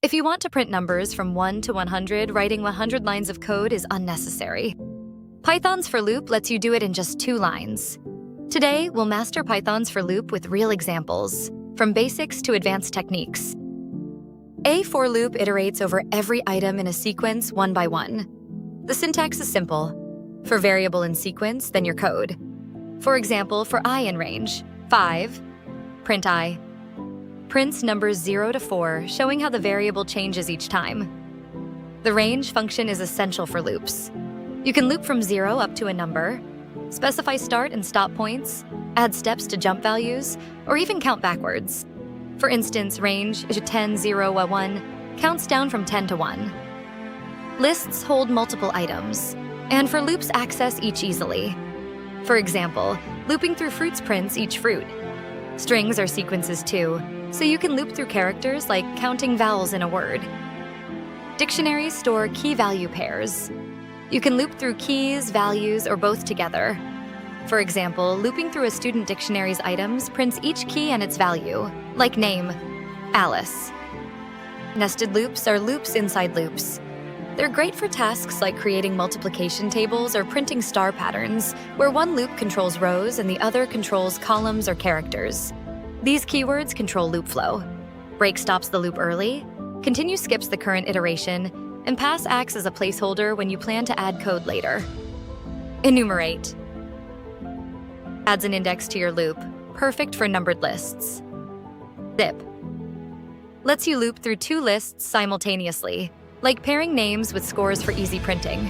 If you want to print numbers from 1 to 100, writing 100 lines of code is unnecessary. Python's for loop lets you do it in just 2 lines. Today, we'll master Python's for loop with real examples, from basics to advanced techniques. A for loop iterates over every item in a sequence one by one. The syntax is simple. For variable in sequence, then your code. For example, for I in range, 5, print I. Prints numbers 0 to 4, showing how the variable changes each time. The range function is essential for loops. You can loop from 0 up to a number, specify start and stop points, add steps to jump values, or even count backwards. For instance, range 10, 0, 1 counts down from 10 to 1. Lists hold multiple items, and for loops access each easily. For example, looping through fruits prints each fruit. Strings are sequences too, so you can loop through characters like counting vowels in a word. Dictionaries store key-value pairs. You can loop through keys, values, or both together. For example, looping through a student dictionary's items prints each key and its value, like name, Alice. Nested loops are loops inside loops. They're great for tasks like creating multiplication tables or printing star patterns, where one loop controls rows and the other controls columns or characters. These keywords control loop flow. Break stops the loop early, continue skips the current iteration, and pass acts as a placeholder when you plan to add code later. Enumerate adds an index to your loop, perfect for numbered lists. Zip lets you loop through 2 lists simultaneously, like pairing names with scores for easy printing.